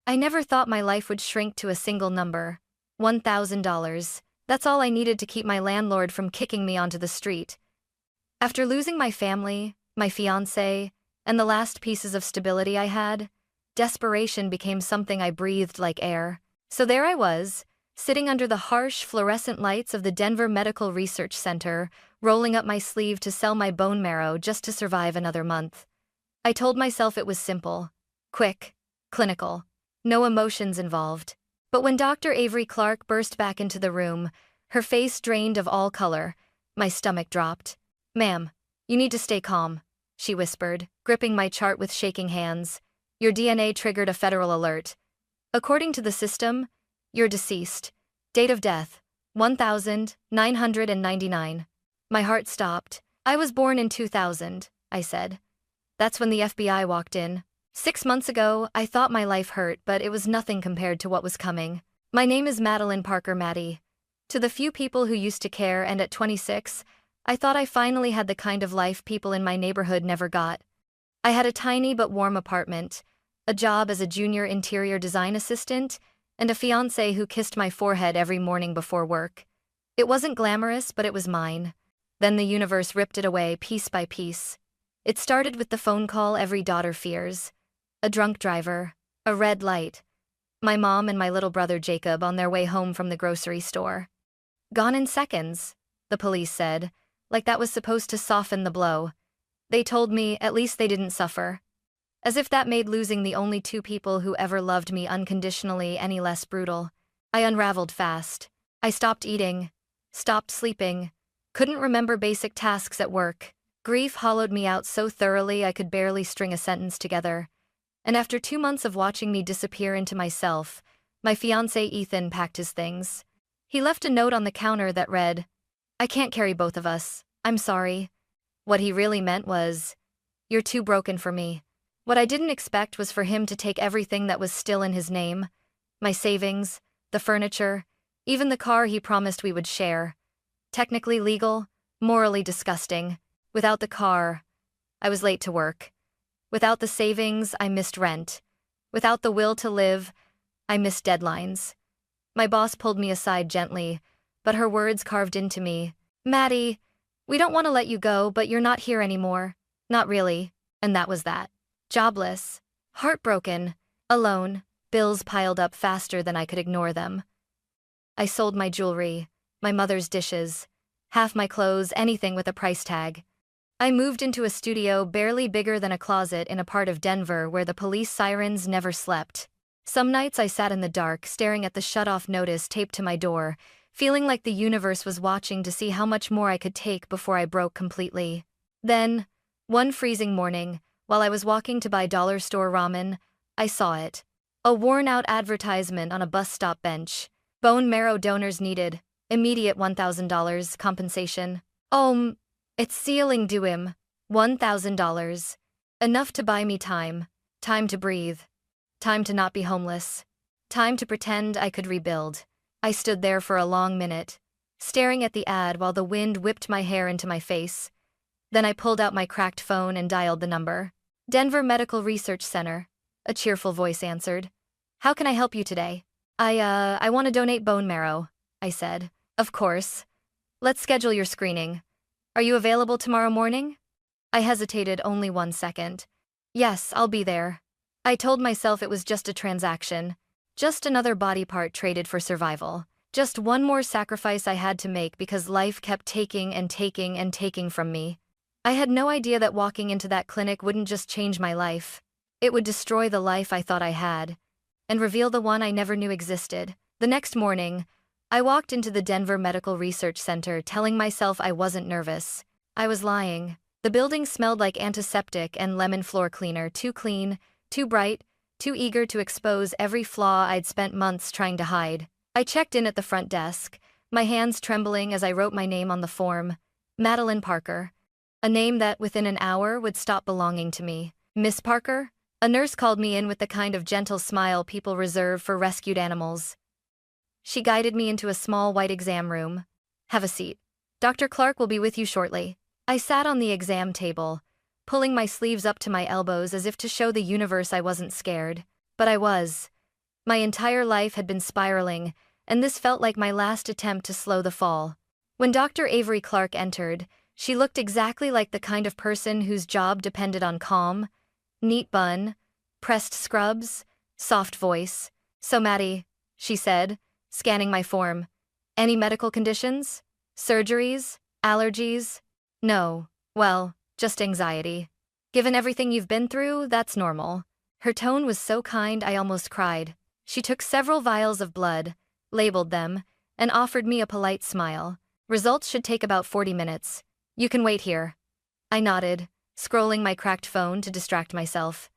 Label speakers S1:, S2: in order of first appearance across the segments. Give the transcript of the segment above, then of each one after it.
S1: I never thought my life would shrink to a single number. $1,000. That's all I needed to keep my landlord from kicking me onto the street. After losing my family, my fiancé, and the last pieces of stability I had, desperation became something I breathed like air. So there I was, sitting under the harsh fluorescent lights of the Denver Medical Research Center, rolling up my sleeve to sell my bone marrow just to survive another month. I told myself it was simple, quick, clinical, no emotions involved. But when Dr. Avery Clark burst back into the room, her face drained of all color, my stomach dropped. "Ma'am, you need to stay calm," she whispered, gripping my chart with shaking hands. "Your DNA triggered a federal alert. According to the system, you're deceased. Date of death, 1999. My heart stopped. "I was born in 2000, I said. That's when the FBI walked in. 6 months ago, I thought my life hurt, but it was nothing compared to what was coming. My name is Madeline Parker Maddie. To the few people who used to care, and at 26, I thought I finally had the kind of life people in my neighborhood never got. I had a tiny but warm apartment, a job as a junior interior design assistant, and a fiancé who kissed my forehead every morning before work. It wasn't glamorous, but it was mine. Then the universe ripped it away piece by piece. It started with the phone call every daughter fears. A drunk driver, a red light. My mom and my little brother Jacob on their way home from the grocery store. Gone in seconds, the police said, like that was supposed to soften the blow. They told me at least they didn't suffer. As if that made losing the only two people who ever loved me unconditionally any less brutal. I unraveled fast. I stopped eating, stopped sleeping, couldn't remember basic tasks at work. Grief hollowed me out so thoroughly I could barely string a sentence together. And after 2 months of watching me disappear into myself, my fiancé Ethan packed his things. He left a note on the counter that read, "I can't carry both of us. I'm sorry." What he really meant was, "You're too broken for me." What I didn't expect was for him to take everything that was still in his name, my savings, the furniture, even the car he promised we would share. Technically legal, morally disgusting. Without the car, I was late to work. Without the savings, I missed rent. Without the will to live, I missed deadlines. My boss pulled me aside gently, but her words carved into me. "Maddie, we don't want to let you go, but you're not here anymore. Not really." And that was that. Jobless, heartbroken, alone, bills piled up faster than I could ignore them. I sold my jewelry, my mother's dishes, half my clothes, anything with a price tag. I moved into a studio barely bigger than a closet in a part of Denver where the police sirens never slept. Some nights I sat in the dark, staring at the shut-off notice taped to my door, feeling like the universe was watching to see how much more I could take before I broke completely. Then, one freezing morning, while I was walking to buy dollar store ramen, I saw it. A worn-out advertisement on a bus stop bench. Bone marrow donors needed. Immediate $1,000 compensation. It's ceiling due him. $1,000. Enough to buy me time. Time to breathe. Time to not be homeless. Time to pretend I could rebuild. I stood there for a long minute, staring at the ad while the wind whipped my hair into my face. Then I pulled out my cracked phone and dialed the number. "Denver Medical Research Center," a cheerful voice answered. "How can I help you today?" I want to donate bone marrow," I said. "Of course. Let's schedule your screening. Are you available tomorrow morning?" I hesitated only 1 second. "Yes, I'll be there." I told myself it was just a transaction. Just another body part traded for survival. Just one more sacrifice I had to make because life kept taking and taking and taking from me. I had no idea that walking into that clinic wouldn't just change my life. It would destroy the life I thought I had, and reveal the one I never knew existed. The next morning, I walked into the Denver Medical Research Center telling myself I wasn't nervous. I was lying. The building smelled like antiseptic and lemon floor cleaner, too clean, too bright, too eager to expose every flaw I'd spent months trying to hide. I checked in at the front desk, my hands trembling as I wrote my name on the form. Madeline Parker. A name that, within an hour, would stop belonging to me. "Miss Parker?" A nurse called me in with the kind of gentle smile people reserve for rescued animals. She guided me into a small white exam room. "Have a seat. Dr. Clark will be with you shortly." I sat on the exam table, pulling my sleeves up to my elbows as if to show the universe I wasn't scared. But I was. My entire life had been spiraling, and this felt like my last attempt to slow the fall. When Dr. Avery Clark entered, she looked exactly like the kind of person whose job depended on calm, neat bun, pressed scrubs, soft voice. "So Maddie," she said, scanning my form. "Any medical conditions? Surgeries? Allergies?" "No. Well, just anxiety. Given everything you've been through, that's normal." Her tone was so kind I almost cried. She took several vials of blood, labeled them, and offered me a polite smile. "Results should take about 40 minutes. You can wait here." I nodded, scrolling my cracked phone to distract myself.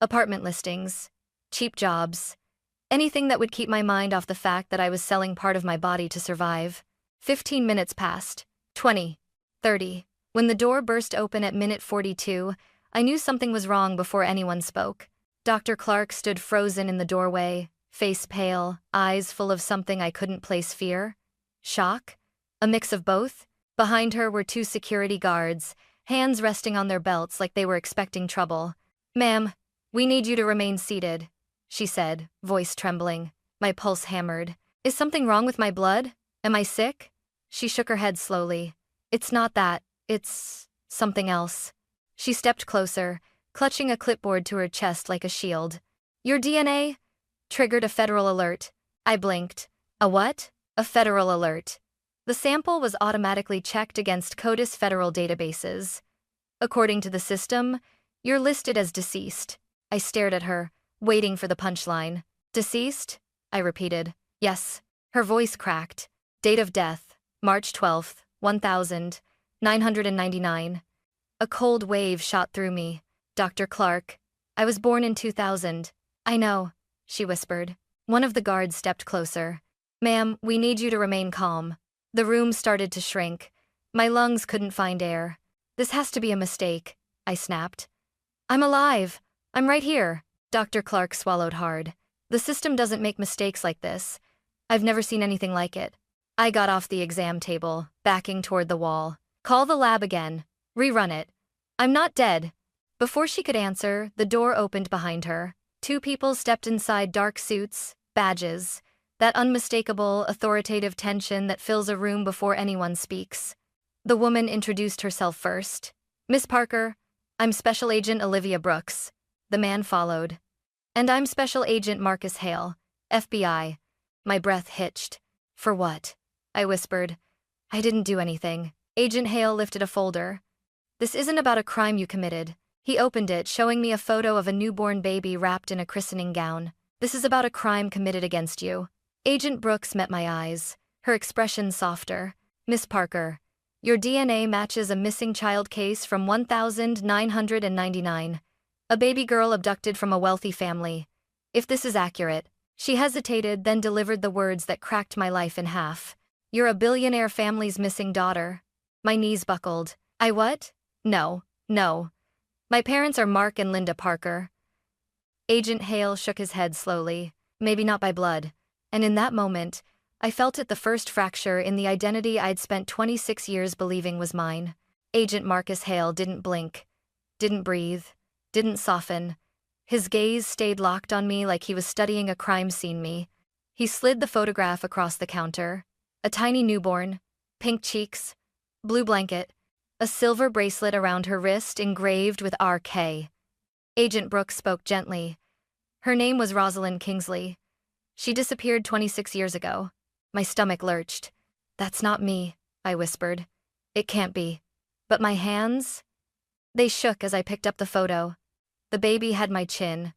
S1: Apartment listings, cheap jobs, anything that would keep my mind off the fact that I was selling part of my body to survive. 15 minutes passed. 20. 30. When the door burst open at minute 42, I knew something was wrong before anyone spoke. Dr. Clark stood frozen in the doorway, face pale, eyes full of something I couldn't place: fear? Shock? A mix of both? Behind her were two security guards, hands resting on their belts like they were expecting trouble. "Ma'am, we need you to remain seated," she said, voice trembling. My pulse hammered. "Is something wrong with my blood? Am I sick?" She shook her head slowly. "It's not that. It's something else." She stepped closer, clutching a clipboard to her chest like a shield. "Your DNA?" Triggered a federal alert. I blinked. "A what?" "A federal alert. The sample was automatically checked against CODIS federal databases. According to the system, you're listed as deceased." I stared at her, waiting for the punchline. "Deceased?" I repeated. "Yes." Her voice cracked. "Date of death, March 12th, 1999. A cold wave shot through me. "Dr. Clark, I was born in 2000. "I know," she whispered. One of the guards stepped closer. "Ma'am, we need you to remain calm." The room started to shrink. My lungs couldn't find air. "This has to be a mistake," I snapped. "I'm alive. I'm right here." Dr. Clark swallowed hard. "The system doesn't make mistakes like this. I've never seen anything like it." I got off the exam table, backing toward the wall. "Call the lab again. Rerun it. I'm not dead." Before she could answer, the door opened behind her. Two people stepped inside, dark suits, badges. That unmistakable, authoritative tension that fills a room before anyone speaks. The woman introduced herself first. "Miss Parker, I'm Special Agent Olivia Brooks." The man followed. "And I'm Special Agent Marcus Hale, FBI." My breath hitched. "For what?" I whispered. "I didn't do anything." Agent Hale lifted a folder. "This isn't about a crime you committed." He opened it, showing me a photo of a newborn baby wrapped in a christening gown. "This is about a crime committed against you." Agent Brooks met my eyes, her expression softer. "Miss Parker, your DNA matches a missing child case from 1999. A baby girl abducted from a wealthy family. If this is accurate." She hesitated, then delivered the words that cracked my life in half. "You're a billionaire family's missing daughter." My knees buckled. "I what?" No. My parents are Mark and Linda Parker." Agent Hale shook his head slowly. "Maybe not by blood." And in that moment, I felt it, the first fracture in the identity I'd spent 26 years believing was mine. Agent Marcus Hale didn't blink, didn't breathe, didn't soften. His gaze stayed locked on me like he was studying a crime scene. He slid the photograph across the counter. A tiny newborn, pink cheeks, blue blanket, a silver bracelet around her wrist engraved with RK. Agent Brooks spoke gently. "Her name was Rosalind Kingsley. She disappeared 26 years ago." My stomach lurched. "That's not me," I whispered. "It can't be." But my hands? They shook as I picked up the photo. The baby had my chin,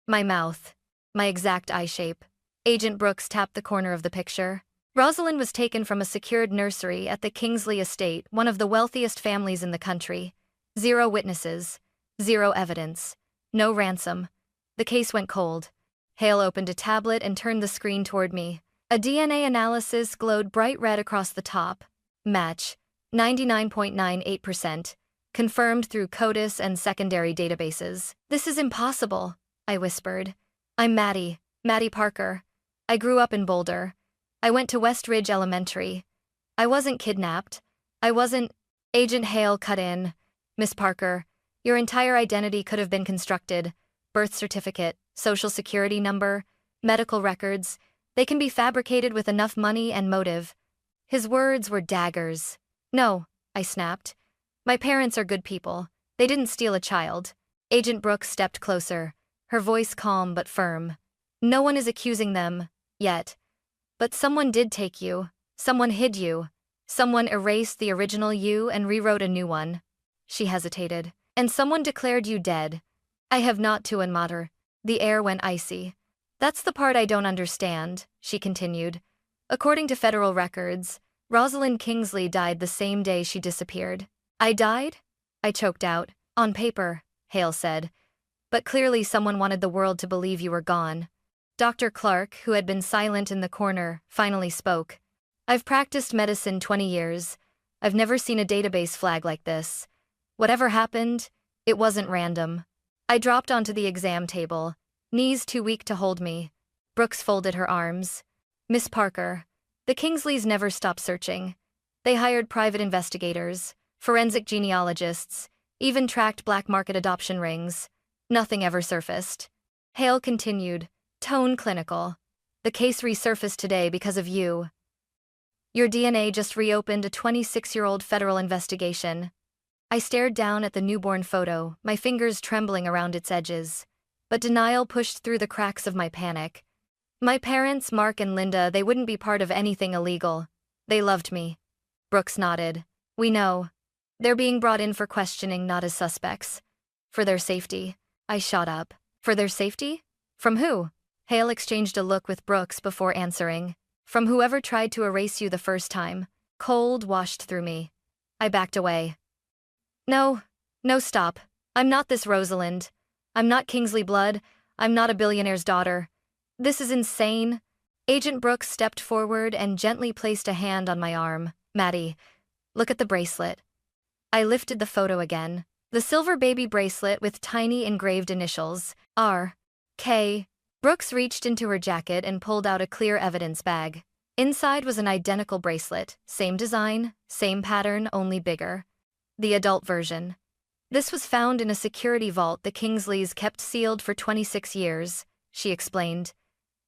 S1: my mouth, my exact eye shape. Agent Brooks tapped the corner of the picture. "Rosalind was taken from a secured nursery at the Kingsley estate, one of the wealthiest families in the country. 0 witnesses, 0 evidence, no ransom. The case went cold." Hale opened a tablet and turned the screen toward me. A DNA analysis glowed bright red across the top. "Match, 99.98%. Confirmed through CODIS and secondary databases." "This is impossible," I whispered. "I'm Maddie Parker. I grew up in Boulder. I went to West Ridge Elementary. I wasn't kidnapped. I wasn't—" Agent Hale cut in. "Miss Parker, your entire identity could have been constructed. Birth certificate, social security number. Medical records, they can be fabricated with enough money and motive. His words were daggers. No, I snapped. My parents are good people. They didn't steal a child. Agent Brooks stepped closer, her voice calm but firm. No one is accusing them, yet. But someone did take you. Someone hid you. Someone erased the original you and rewrote a new one. She hesitated. And someone declared you dead. I have not to unmatter. The air went icy. That's the part I don't understand, she continued. According to federal records, Rosalind Kingsley died the same day she disappeared. I died? I choked out. On paper, Hale said. But clearly someone wanted the world to believe you were gone. Dr. Clark, who had been silent in the corner, finally spoke. I've practiced medicine 20 years. I've never seen a database flag like this. Whatever happened, it wasn't random. I dropped onto the exam table, knees too weak to hold me. Brooks folded her arms. Miss Parker, the Kingsleys never stopped searching. They hired private investigators, forensic genealogists, even tracked black market adoption rings. Nothing ever surfaced. Hale continued, tone clinical. The case resurfaced today because of you. Your DNA just reopened a 26-year-old federal investigation. I stared down at the newborn photo, my fingers trembling around its edges. But denial pushed through the cracks of my panic. My parents, Mark and Linda, they wouldn't be part of anything illegal. They loved me. Brooks nodded. We know. They're being brought in for questioning, not as suspects. For their safety. I shot up. For their safety? From who? Hale exchanged a look with Brooks before answering. From whoever tried to erase you the first time. Cold washed through me. I backed away. No, stop. I'm not this Rosalind. I'm not Kingsley blood. I'm not a billionaire's daughter. This is insane. Agent Brooks stepped forward and gently placed a hand on my arm. Maddie, look at the bracelet. I lifted the photo again. The silver baby bracelet with tiny engraved initials, R. K. Brooks reached into her jacket and pulled out a clear evidence bag. Inside was an identical bracelet, same design, same pattern, only bigger. The adult version. This was found in a security vault the Kingsleys kept sealed for 26 years, she explained.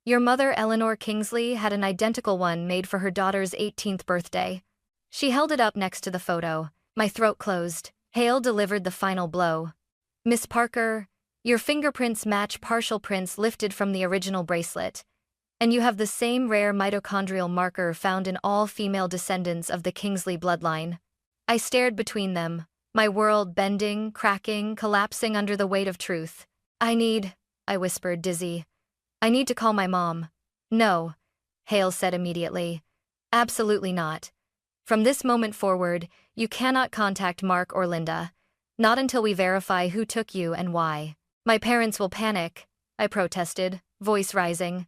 S1: Your mother, Eleanor Kingsley, had an identical one made for her daughter's 18th birthday. She held it up next to the photo. My throat closed. Hale delivered the final blow. Miss Parker, your fingerprints match partial prints lifted from the original bracelet. And you have the same rare mitochondrial marker found in all female descendants of the Kingsley bloodline. I stared between them, my world bending, cracking, collapsing under the weight of truth. I whispered, dizzy. I need to call my mom. No, Hale said immediately. Absolutely not. From this moment forward, you cannot contact Mark or Linda. Not until we verify who took you and why. My parents will panic, I protested, voice rising.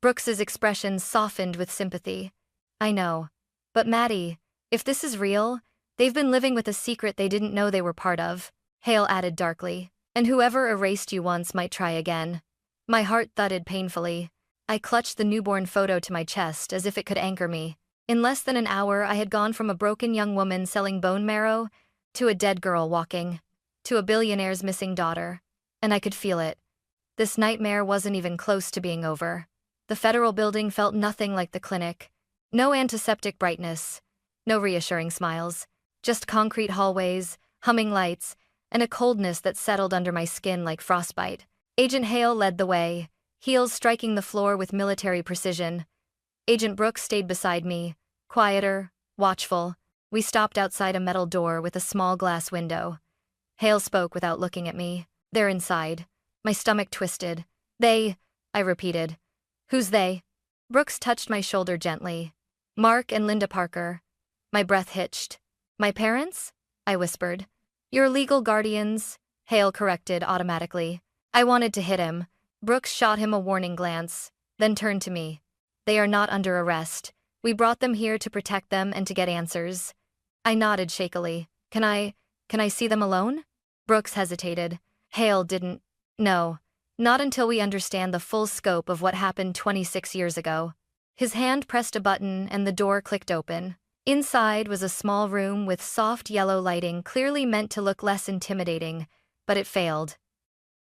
S1: Brooks's expression softened with sympathy. I know. But Maddie, if this is real, they've been living with a secret they didn't know they were part of, Hale added darkly. And whoever erased you once might try again. My heart thudded painfully. I clutched the newborn photo to my chest as if it could anchor me. In less than an hour, I had gone from a broken young woman selling bone marrow to a dead girl walking, to a billionaire's missing daughter. And I could feel it. This nightmare wasn't even close to being over. The federal building felt nothing like the clinic. No antiseptic brightness. No reassuring smiles. Just concrete hallways, humming lights, and a coldness that settled under my skin like frostbite. Agent Hale led the way, heels striking the floor with military precision. Agent Brooks stayed beside me, quieter, watchful. We stopped outside a metal door with a small glass window. Hale spoke without looking at me. They're inside. My stomach twisted. They, I repeated. Who's they? Brooks touched my shoulder gently. Mark and Linda Parker. My breath hitched. My parents? I whispered. Your legal guardians, Hale corrected automatically. I wanted to hit him. Brooks shot him a warning glance, then turned to me. They are not under arrest. We brought them here to protect them and to get answers. I nodded shakily. Can I see them alone? Brooks hesitated. Hale didn't. No. Not until we understand the full scope of what happened 26 years ago. His hand pressed a button and the door clicked open. Inside was a small room with soft yellow lighting clearly meant to look less intimidating, but it failed.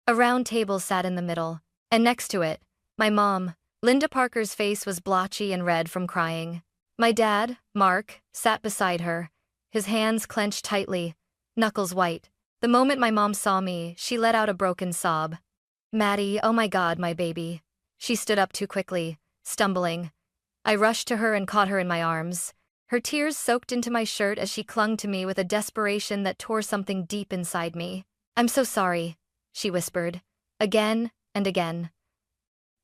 S1: A round table sat in the middle, and next to it, my mom, Linda Parker's face was blotchy and red from crying. My dad, Mark, sat beside her, his hands clenched tightly, knuckles white. The moment my mom saw me, she let out a broken sob. Maddie, oh my God, my baby. She stood up too quickly, stumbling. I rushed to her and caught her in my arms. Her tears soaked into my shirt as she clung to me with a desperation that tore something deep inside me. I'm so sorry, she whispered, again and again.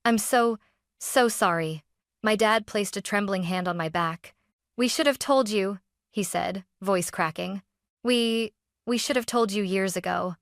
S1: I'm so sorry. My dad placed a trembling hand on my back. We should have told you, he said, voice cracking. We should have told you years ago.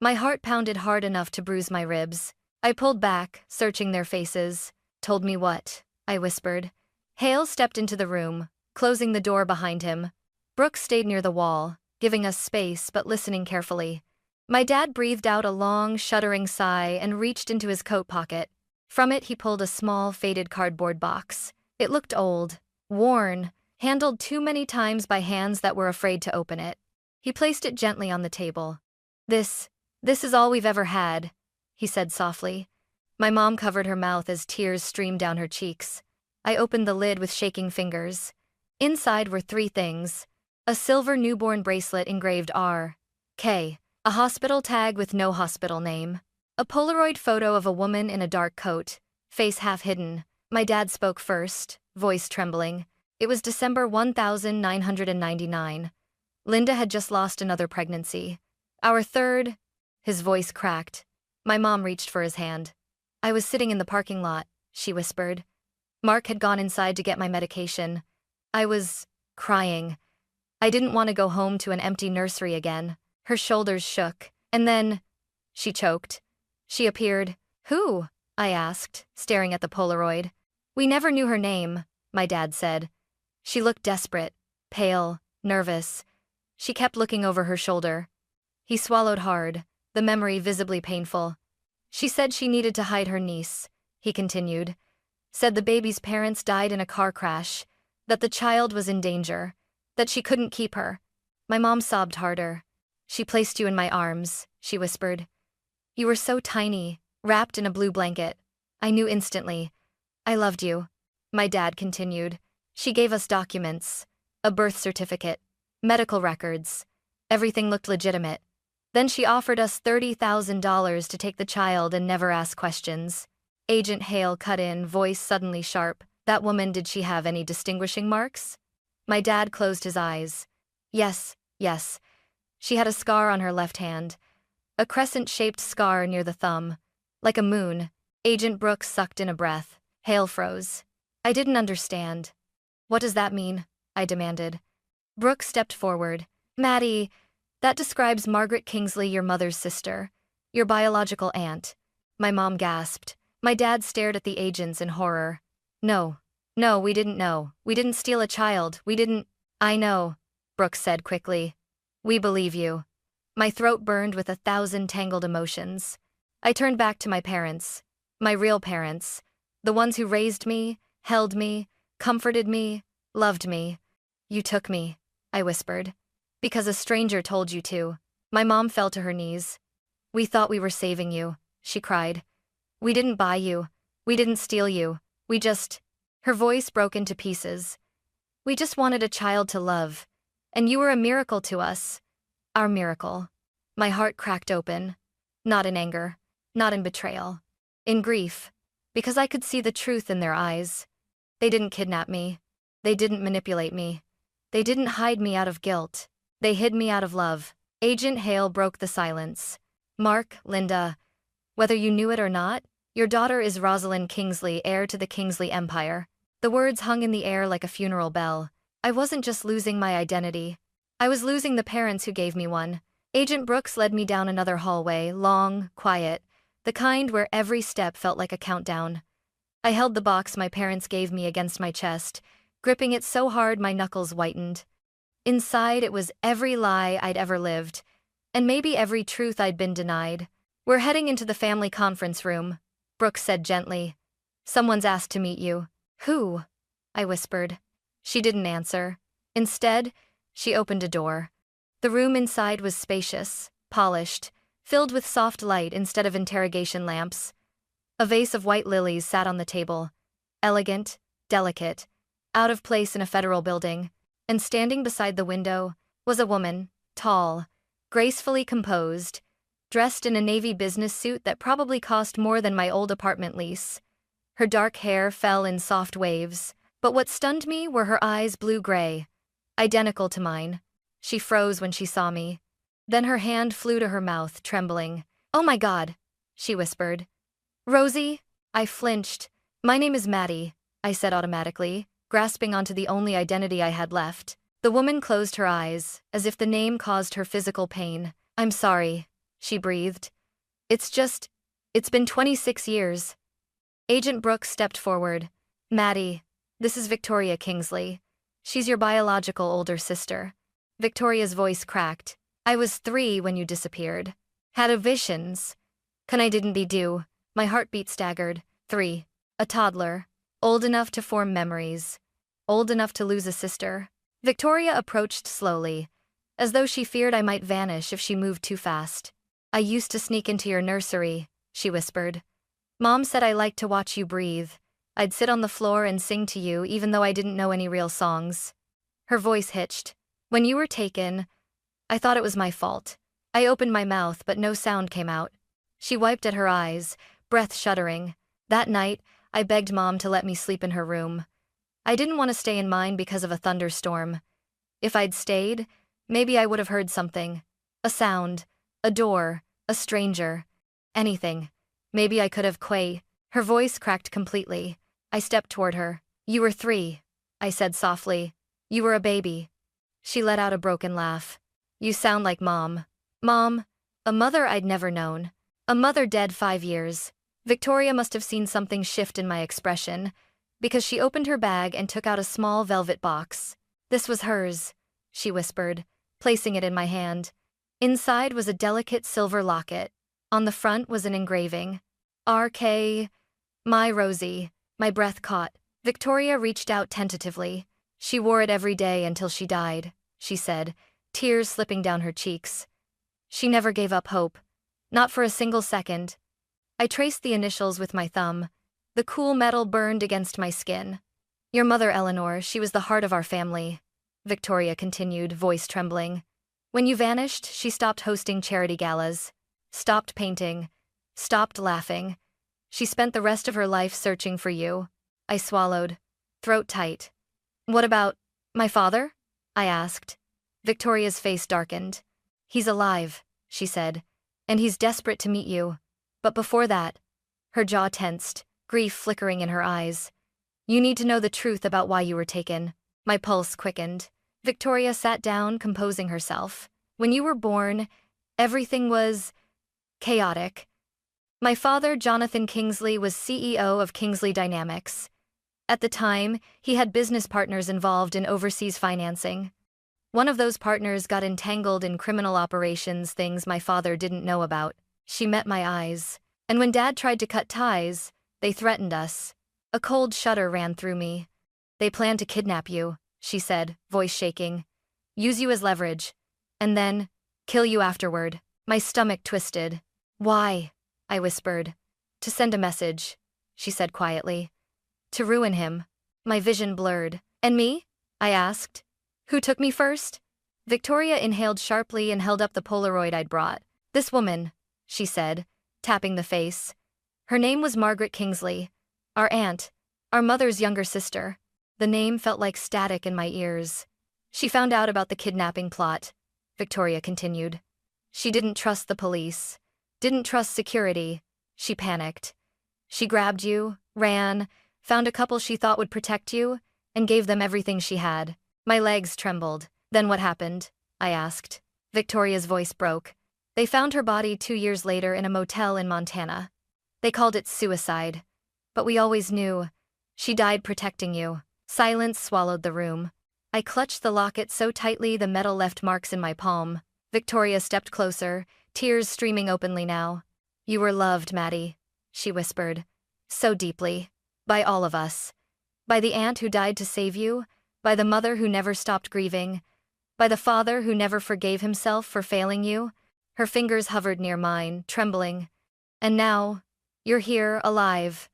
S1: My heart pounded hard enough to bruise my ribs. I pulled back, searching their faces. Told me what? I whispered. Hale stepped into the room, closing the door behind him. Brooke stayed near the wall, giving us space but listening carefully. My dad breathed out a long, shuddering sigh and reached into his coat pocket. From it he pulled a small, faded cardboard box. It looked old, worn, handled too many times by hands that were afraid to open it. He placed it gently on the table. This is all we've ever had, he said softly. My mom covered her mouth as tears streamed down her cheeks. I opened the lid with shaking fingers. Inside were 3 things. A silver newborn bracelet engraved R.K., a hospital tag with no hospital name, a Polaroid photo of a woman in a dark coat, face half hidden. My dad spoke first, voice trembling. It was December 1999. Linda had just lost another pregnancy. Our third. His voice cracked. My mom reached for his hand. I was sitting in the parking lot, she whispered. Mark had gone inside to get my medication. I was crying. I didn't want to go home to an empty nursery again. Her shoulders shook. And then, she choked. She appeared. Who? I asked, staring at the Polaroid. We never knew her name, my dad said. She looked desperate, pale, nervous. She kept looking over her shoulder. He swallowed hard, the memory visibly painful. She said she needed to hide her niece, he continued. Said the baby's parents died in a car crash, that the child was in danger, that she couldn't keep her. My mom sobbed harder. She placed you in my arms, she whispered. You were so tiny, wrapped in a blue blanket. I knew instantly. I loved you. My dad continued. She gave us documents, a birth certificate, medical records. Everything looked legitimate. Then she offered us $30,000 to take the child and never ask questions. Agent Hale cut in, voice suddenly sharp. That woman, did she have any distinguishing marks? My dad closed his eyes. Yes. She had a scar on her left hand. A crescent-shaped scar near the thumb. Like a moon. Agent Brooks sucked in a breath. Hale froze. I didn't understand. What does that mean? I demanded. Brooks stepped forward. Maddie, that describes Margaret Kingsley, your mother's sister. Your biological aunt. My mom gasped. My dad stared at the agents in horror. No, we didn't know. We didn't steal a child. We didn't. I know, Brooks said quickly. We believe you. My throat burned with 1,000 tangled emotions. I turned back to my parents. My real parents. The ones who raised me, held me, comforted me, loved me. You took me, I whispered. Because a stranger told you to. My mom fell to her knees. We thought we were saving you, she cried. We didn't buy you. We didn't steal you. We just. Her voice broke into pieces. We just wanted a child to love. And you were a miracle to us. Our miracle. My heart cracked open. Not in anger. Not in betrayal. In grief. Because I could see the truth in their eyes. They didn't kidnap me. They didn't manipulate me. They didn't hide me out of guilt. They hid me out of love. Agent Hale broke the silence. Mark, Linda, whether you knew it or not, your daughter is Rosalind Kingsley, heir to the Kingsley Empire. The words hung in the air like a funeral bell. I wasn't just losing my identity. I was losing the parents who gave me one. Agent Brooks led me down another hallway, long, quiet, the kind where every step felt like a countdown. I held the box my parents gave me against my chest, gripping it so hard my knuckles whitened. Inside it was every lie I'd ever lived, and maybe every truth I'd been denied. We're heading into the family conference room, Brooks said gently. Someone's asked to meet you. Who? I whispered. She didn't answer. Instead, she opened a door. The room inside was spacious, polished, filled with soft light instead of interrogation lamps. A vase of white lilies sat on the table, elegant, delicate, out of place in a federal building, and standing beside the window was a woman, tall, gracefully composed, dressed in a navy business suit that probably cost more than my old apartment lease. Her dark hair fell in soft waves, but what stunned me were her eyes blue-gray, identical to mine. She froze when she saw me. Then her hand flew to her mouth, trembling. "Oh my God," she whispered. "Rosie?" I flinched. "My name is Maddie," I said automatically, grasping onto the only identity I had left. The woman closed her eyes, as if the name caused her physical pain. "I'm sorry," she breathed. It's been 26 years." Agent Brooks stepped forward. "Maddie, this is Victoria Kingsley. She's your biological older sister." Victoria's voice cracked. "I was 3 when you disappeared. Had visions. Can I didn't be due." My heartbeat staggered. 3. A toddler. Old enough to form memories. Old enough to lose a sister. Victoria approached slowly, as though she feared I might vanish if she moved too fast. "I used to sneak into your nursery," she whispered. "Mom said I liked to watch you breathe. I'd sit on the floor and sing to you even though I didn't know any real songs." Her voice hitched. "When you were taken, I thought it was my fault. I opened my mouth but no sound came out." She wiped at her eyes, breath shuddering. "That night, I begged Mom to let me sleep in her room. I didn't want to stay in mine because of a thunderstorm. If I'd stayed, maybe I would have heard something. A sound, a door, a stranger. Anything. Maybe I could have Her voice cracked completely. I stepped toward her. "You were 3, I said softly. "You were a baby." She let out a broken laugh. "You sound like Mom." Mom? A mother I'd never known. A mother dead 5 years. Victoria must have seen something shift in my expression, because she opened her bag and took out a small velvet box. "This was hers," she whispered, placing it in my hand. Inside was a delicate silver locket. On the front was an engraving. "R.K. My Rosie." My breath caught. Victoria reached out tentatively. "She wore it every day until she died," she said, tears slipping down her cheeks. "She never gave up hope. Not for a single second." I traced the initials with my thumb. The cool metal burned against my skin. "Your mother, Eleanor, she was the heart of our family," Victoria continued, voice trembling. "When you vanished, she stopped hosting charity galas, stopped painting, stopped laughing. She spent the rest of her life searching for you." I swallowed, throat tight. "What about my father?" I asked. Victoria's face darkened. "He's alive," she said, "and he's desperate to meet you. But before that," her jaw tensed, grief flickering in her eyes, "you need to know the truth about why you were taken." My pulse quickened. Victoria sat down, composing herself. "When you were born, everything was chaotic. My father, Jonathan Kingsley, was CEO of Kingsley Dynamics. At the time, he had business partners involved in overseas financing. One of those partners got entangled in criminal operations, things my father didn't know about. She met my eyes. And when Dad tried to cut ties, they threatened us." A cold shudder ran through me. "They planned to kidnap you," she said, voice shaking. "Use you as leverage. And then, kill you afterward." My stomach twisted. "Why?" I whispered. "To send a message," she said quietly. "To ruin him." My vision blurred. "And me?" I asked. "Who took me first?" Victoria inhaled sharply and held up the Polaroid I'd brought. "This woman," she said, tapping the face. "Her name was Margaret Kingsley. Our aunt. Our mother's younger sister." The name felt like static in my ears. "She found out about the kidnapping plot," Victoria continued. "She didn't trust the police. Didn't trust security. She panicked. She grabbed you, ran, found a couple she thought would protect you, and gave them everything she had." My legs trembled. "Then what happened?" I asked. Victoria's voice broke. "They found her body 2 years later in a motel in Montana. They called it suicide. But we always knew. She died protecting you." Silence swallowed the room. I clutched the locket so tightly the metal left marks in my palm. Victoria stepped closer, tears streaming openly now. "You were loved, Maddie," she whispered. "So deeply. By all of us. By the aunt who died to save you, by the mother who never stopped grieving, by the father who never forgave himself for failing you." Her fingers hovered near mine, trembling. "And now, You're here, alive.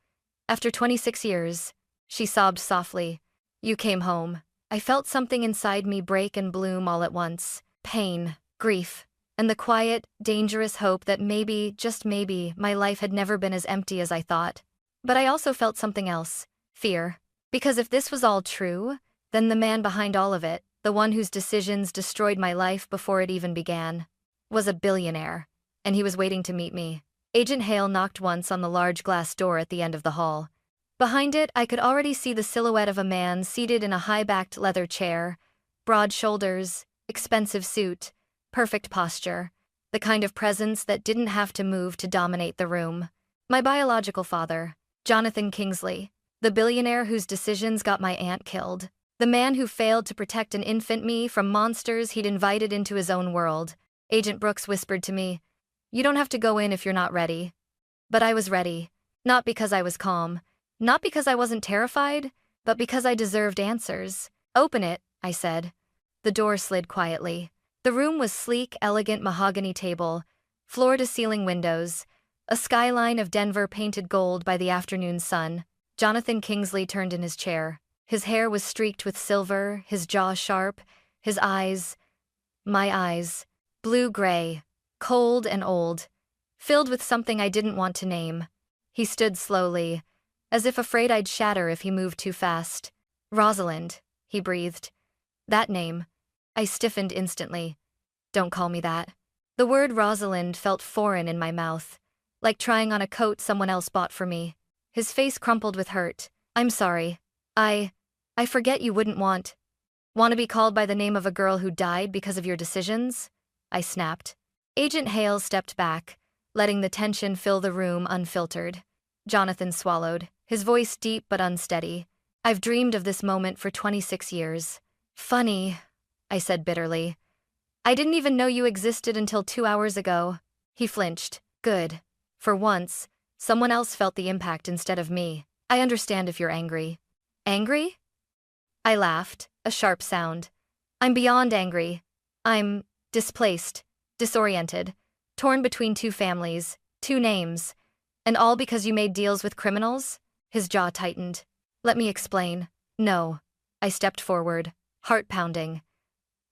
S1: After 26 years. She sobbed softly. You came home. I felt something inside me break and bloom all at once. Pain, grief, and the quiet, dangerous hope that maybe, just maybe, my life had never been as empty as I thought. But I also felt something else. Fear. Because if this was all true, then the man behind all of it, the one whose decisions destroyed my life before it even began, was a billionaire. And he was waiting to meet me. Agent Hale knocked once on the large glass door at the end of the hall. Behind it, I could already see the silhouette of a man seated in a high-backed leather chair, broad shoulders, expensive suit, perfect posture, the kind of presence that didn't have to move to dominate the room. My biological father, Jonathan Kingsley, the billionaire whose decisions got my aunt killed, the man who failed to protect an infant me from monsters he'd invited into his own world. Agent Brooks whispered to me, "You don't have to go in if you're not ready." But I was ready, not because I was calm, not because I wasn't terrified, but because I deserved answers. Open it, I said. The door slid quietly. The room was sleek, elegant mahogany table, floor-to-ceiling windows, a skyline of Denver painted gold by the afternoon sun. Jonathan Kingsley turned in his chair. His hair was streaked with silver, his jaw sharp, his eyes, my eyes, blue-gray, cold and old, filled with something I didn't want to name. He stood slowly, as if afraid I'd shatter if he moved too fast. Rosalind, he breathed. That name. I stiffened instantly. Don't call me that. The word Rosalind felt foreign in my mouth, like trying on a coat someone else bought for me. His face crumpled with hurt. I'm sorry. I forget you wouldn't want to be called by the name of a girl who died because of your decisions? I snapped. Agent Hale stepped back, letting the tension fill the room unfiltered. Jonathan swallowed, his voice deep but unsteady. I've dreamed of this moment for 26 years. Funny, I said bitterly. I didn't even know you existed until 2 hours ago. He flinched. Good. For once, someone else felt the impact instead of me. I understand if you're angry. Angry? I laughed, a sharp sound. I'm beyond angry. I'm displaced, disoriented, torn between two families, two names, and all because you made deals with criminals? His jaw tightened. Let me explain. No. I stepped forward, heart pounding.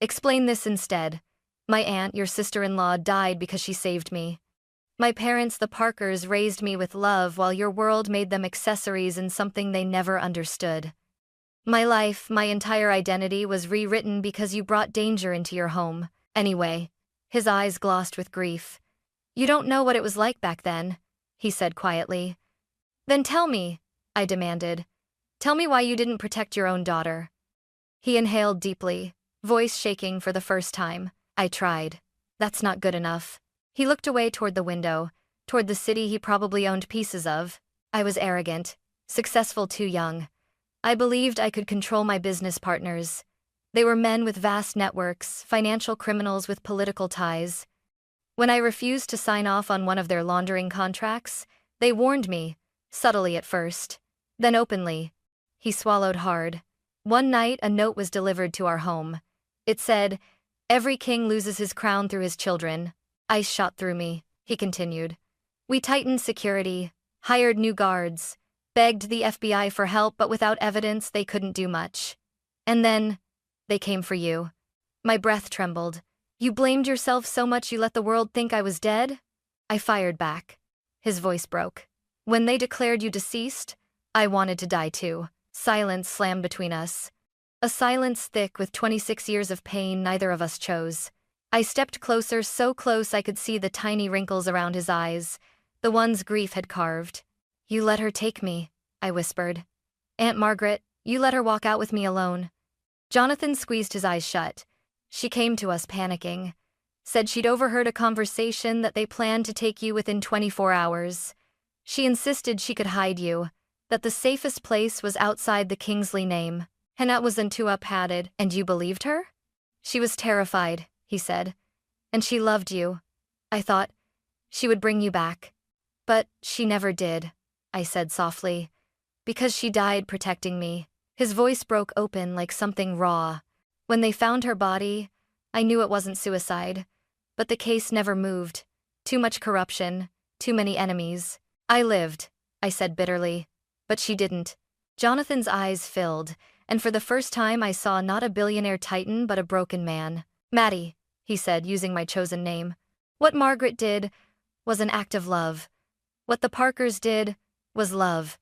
S1: Explain this instead. My aunt, your sister-in-law, died because she saved me. My parents, the Parkers, raised me with love while your world made them accessories in something they never understood. My life, my entire identity was rewritten because you brought danger into your home. Anyway, his eyes glossed with grief. You don't know what it was like back then, he said quietly. Then tell me, I demanded. Tell me why you didn't protect your own daughter. He inhaled deeply, voice shaking for the first time. I tried. That's not good enough. He looked away toward the window, toward the city he probably owned pieces of. I was arrogant, successful too young. I believed I could control my business partners. They were men with vast networks, financial criminals with political ties. When I refused to sign off on one of their laundering contracts, they warned me, subtly at first, then openly. He swallowed hard. One night, a note was delivered to our home. It said, "Every king loses his crown through his children." Ice shot through me, he continued. We tightened security, hired new guards, begged the FBI for help, but without evidence, they couldn't do much. And then, they came for you. My breath trembled. You blamed yourself so much you let the world think I was dead? I fired back. His voice broke. When they declared you deceased, I wanted to die too. Silence slammed between us. A silence thick with 26 years of pain neither of us chose. I stepped closer, so close I could see the tiny wrinkles around his eyes, the ones grief had carved. You let her take me, I whispered. Aunt Margaret, you let her walk out with me alone. Jonathan squeezed his eyes shut. She came to us panicking. Said she'd overheard a conversation that they planned to take you within 24 hours. She insisted she could hide you, that the safest place was outside the Kingsley name. And that wasn't too padded. And you believed her? She was terrified, he said. And she loved you. I thought she would bring you back. But she never did, I said softly. Because she died protecting me. His voice broke open like something raw. When they found her body, I knew it wasn't suicide. But the case never moved. Too much corruption, too many enemies. I lived, I said bitterly. But she didn't. Jonathan's eyes filled, and for the first time I saw not a billionaire titan but a broken man. Maddie, he said, using my chosen name. What Margaret did was an act of love. What the Parkers did was love.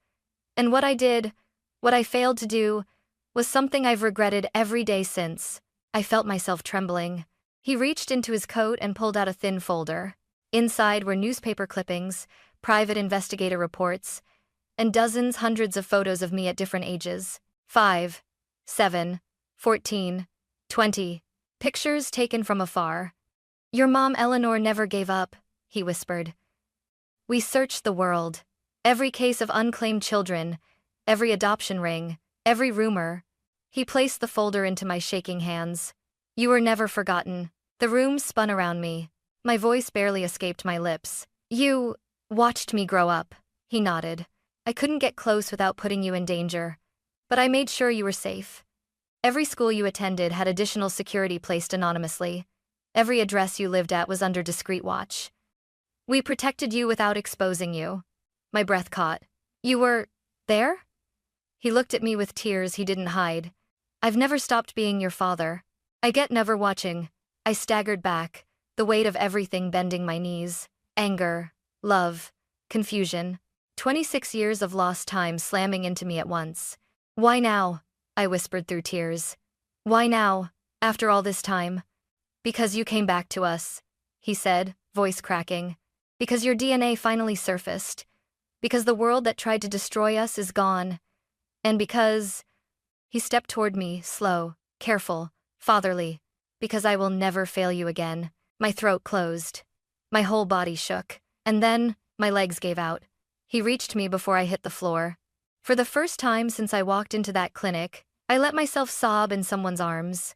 S1: And what I did, what I failed to do, was something I've regretted every day since. I felt myself trembling. He reached into his coat and pulled out a thin folder. Inside were newspaper clippings, private investigator reports, and dozens, hundreds of photos of me at different ages. 5, 7, 14, 20. Pictures taken from afar. Your mom Eleanor never gave up, he whispered. We searched the world. Every case of unclaimed children, every adoption ring, every rumor. He placed the folder into my shaking hands. You were never forgotten. The room spun around me. My voice barely escaped my lips. You watched me grow up, he nodded. I couldn't get close without putting you in danger. But I made sure you were safe. Every school you attended had additional security placed anonymously. Every address you lived at was under discreet watch. We protected you without exposing you. My breath caught. You were there? He looked at me with tears he didn't hide. I've never stopped being your father. I get never watching. I staggered back, the weight of everything bending my knees. Anger, love, confusion. 26 years of lost time slamming into me at once. Why now? I whispered through tears. Why now, after all this time? Because you came back to us, he said, voice cracking. Because your DNA finally surfaced. Because the world that tried to destroy us is gone. And because... He stepped toward me, slow, careful, fatherly. Because I will never fail you again. My throat closed. My whole body shook. And then, my legs gave out. He reached me before I hit the floor. For the first time since I walked into that clinic, I let myself sob in someone's arms.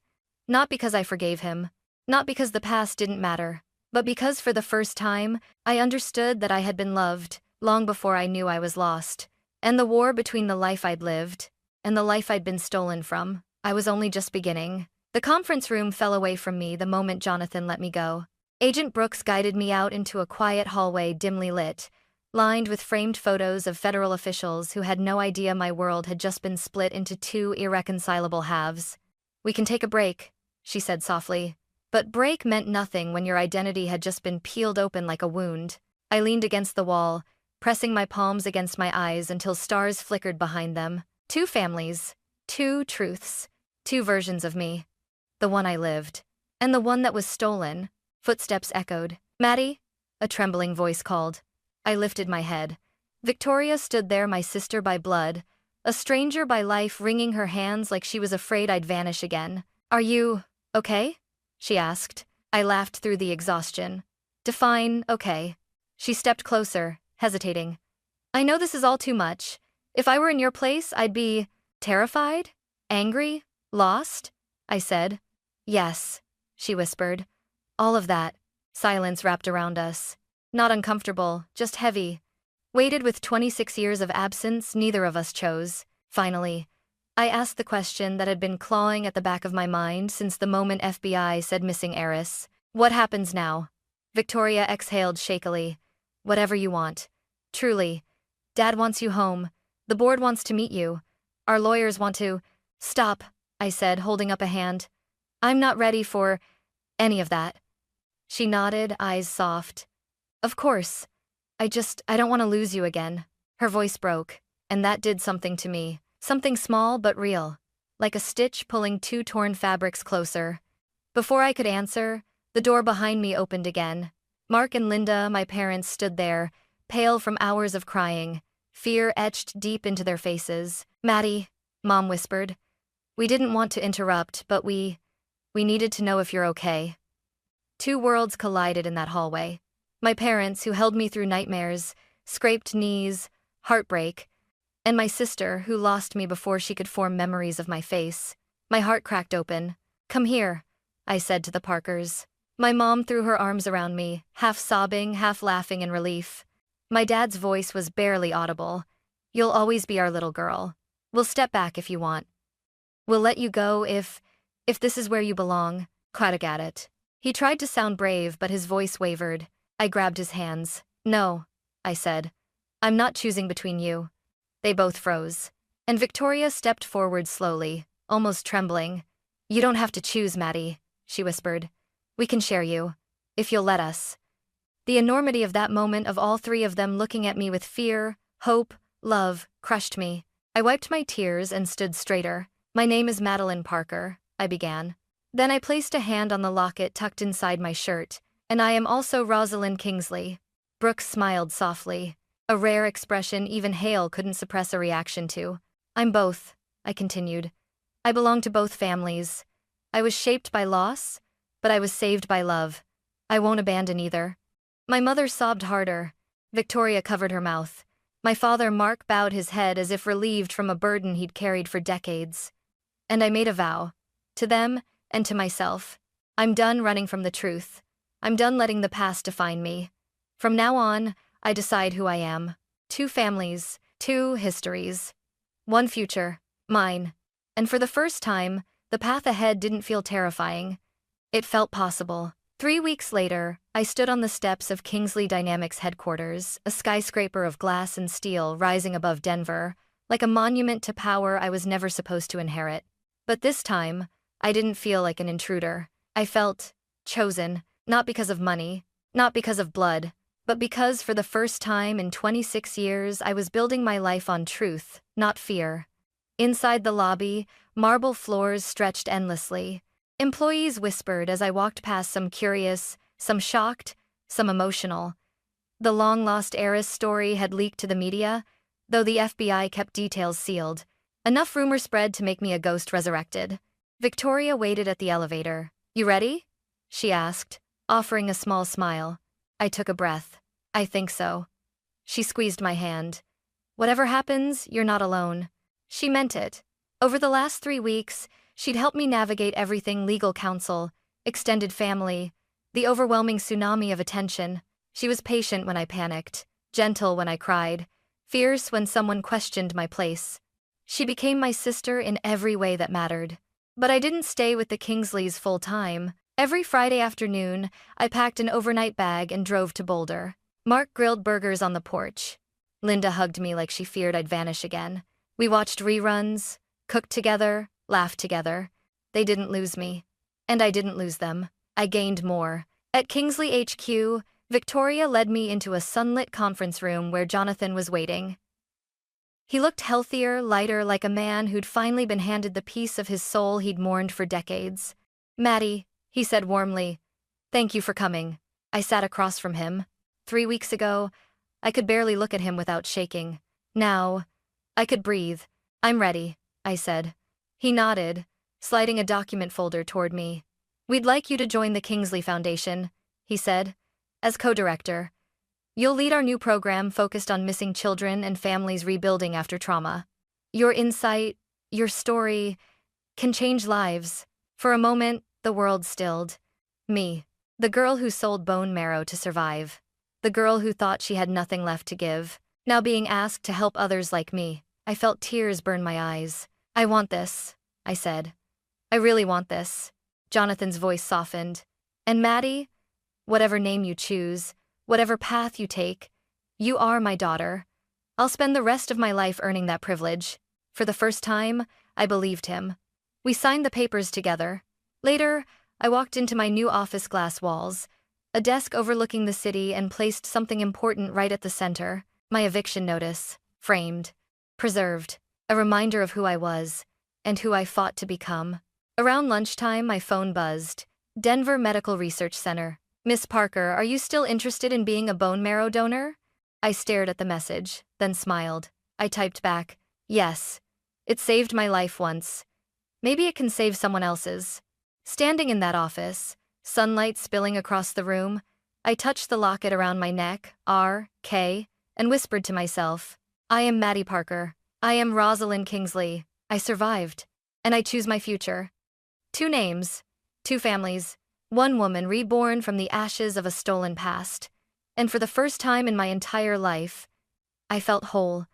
S1: Not because I forgave him. Not because the past didn't matter. But because for the first time, I understood that I had been loved, long before I knew I was lost. And the war between the life I'd lived and the life I'd been stolen from, I was only just beginning. The conference room fell away from me the moment Jonathan let me go. Agent Brooks guided me out into a quiet hallway dimly lit, lined with framed photos of federal officials who had no idea my world had just been split into two irreconcilable halves. We can take a break, she said softly. But break meant nothing when your identity had just been peeled open like a wound. I leaned against the wall, pressing my palms against my eyes until stars flickered behind them. Two families, two truths, two versions of me. The one I lived, and the one that was stolen. Footsteps echoed. Maddie? A trembling voice called. I lifted my head. Victoria stood there, my sister by blood, a stranger by life, wringing her hands like she was afraid I'd vanish again. Are you okay? She asked. I laughed through the exhaustion. Define okay. She stepped closer, hesitating. I know this is all too much. If I were in your place, I'd be terrified, angry, lost, I said. Yes, she whispered. All of that. Silence wrapped around us. Not uncomfortable, just heavy. Weighted with 26 years of absence neither of us chose. Finally, I asked the question that had been clawing at the back of my mind since the moment FBI said missing heiress. What happens now? Victoria exhaled shakily. Whatever you want. Truly. Dad wants you home. The board wants to meet you. Our lawyers want to... Stop, I said, holding up a hand. I'm not ready for any of that. She nodded, eyes soft. Of course. I don't want to lose you again. Her voice broke, and that did something to me. Something small but real. Like a stitch pulling two torn fabrics closer. Before I could answer, the door behind me opened again. Mark and Linda, my parents, stood there, pale from hours of crying, fear etched deep into their faces. Maddie, Mom whispered. We didn't want to interrupt, but we needed to know if you're okay. Two worlds collided in that hallway. My parents, who held me through nightmares, scraped knees, heartbreak, and my sister, who lost me before she could form memories of my face. My heart cracked open. Come here, I said to the Parkers. My mom threw her arms around me, half sobbing, half laughing in relief. My dad's voice was barely audible. You'll always be our little girl. We'll step back if you want. We'll let you go if this is where you belong. Crack at it. He tried to sound brave, but his voice wavered. I grabbed his hands. No, I said. I'm not choosing between you. They both froze. And Victoria stepped forward slowly, almost trembling. You don't have to choose, Maddie, she whispered. We can share you, if you'll let us. The enormity of that moment of all three of them looking at me with fear, hope, love, crushed me. I wiped my tears and stood straighter. My name is Madeline Parker, I began. Then I placed a hand on the locket tucked inside my shirt. And I am also Rosalind Kingsley. Brooks smiled softly, a rare expression even Hale couldn't suppress a reaction to. I'm both, I continued. I belong to both families. I was shaped by loss, but I was saved by love. I won't abandon either. My mother sobbed harder. Victoria covered her mouth. My father, Mark, bowed his head as if relieved from a burden he'd carried for decades. And I made a vow. To them, and to myself. I'm done running from the truth. I'm done letting the past define me. From now on, I decide who I am. 2 families, 2 histories. 1 future, mine. And for the first time, the path ahead didn't feel terrifying. It felt possible. 3 weeks later, I stood on the steps of Kingsley Dynamics headquarters, a skyscraper of glass and steel rising above Denver, like a monument to power I was never supposed to inherit. But this time, I didn't feel like an intruder. I felt chosen, not because of money, not because of blood, but because for the first time in 26 years I was building my life on truth, not fear. Inside the lobby, marble floors stretched endlessly. Employees whispered as I walked past, some curious, some shocked, some emotional. The long-lost heiress story had leaked to the media, though the FBI kept details sealed. Enough rumor spread to make me a ghost resurrected. Victoria waited at the elevator. You ready? She asked, offering a small smile. I took a breath. I think so. She squeezed my hand. Whatever happens, you're not alone. She meant it. Over the last 3 weeks, she'd helped me navigate everything: legal counsel, extended family, the overwhelming tsunami of attention. She was patient when I panicked, gentle when I cried, fierce when someone questioned my place. She became my sister in every way that mattered. But I didn't stay with the Kingsleys full time. Every Friday afternoon, I packed an overnight bag and drove to Boulder. Mark grilled burgers on the porch. Linda hugged me like she feared I'd vanish again. We watched reruns, cooked together, laughed together. They didn't lose me. And I didn't lose them. I gained more. At Kingsley HQ, Victoria led me into a sunlit conference room where Jonathan was waiting. He looked healthier, lighter, like a man who'd finally been handed the piece of his soul he'd mourned for decades. Maddie, he said warmly, thank you for coming. I sat across from him. 3 weeks ago, I could barely look at him without shaking. Now, I could breathe. I'm ready, I said. He nodded, sliding a document folder toward me. We'd like you to join the Kingsley Foundation, he said, as co-director. You'll lead our new program focused on missing children and families rebuilding after trauma. Your insight, your story, can change lives. For a moment, the world stilled. Me, the girl who sold bone marrow to survive. The girl who thought she had nothing left to give. Now being asked to help others like me, I felt tears burn my eyes. I want this, I said. I really want this. Jonathan's voice softened. And Maddie, whatever name you choose, whatever path you take, you are my daughter. I'll spend the rest of my life earning that privilege. For the first time, I believed him. We signed the papers together. Later, I walked into my new office, glass walls, a desk overlooking the city, and placed something important right at the center. My eviction notice, framed, preserved, a reminder of who I was, and who I fought to become. Around lunchtime, my phone buzzed. Denver Medical Research Center. Miss Parker, are you still interested in being a bone marrow donor? I stared at the message, then smiled. I typed back, yes. It saved my life once. Maybe it can save someone else's. Standing in that office, sunlight spilling across the room, I touched the locket around my neck, R.K., and whispered to myself, I am Maddie Parker. I am Rosalind Kingsley. I survived. And I choose my future. 2 names, 2 families, 1 woman reborn from the ashes of a stolen past. And for the first time in my entire life, I felt whole.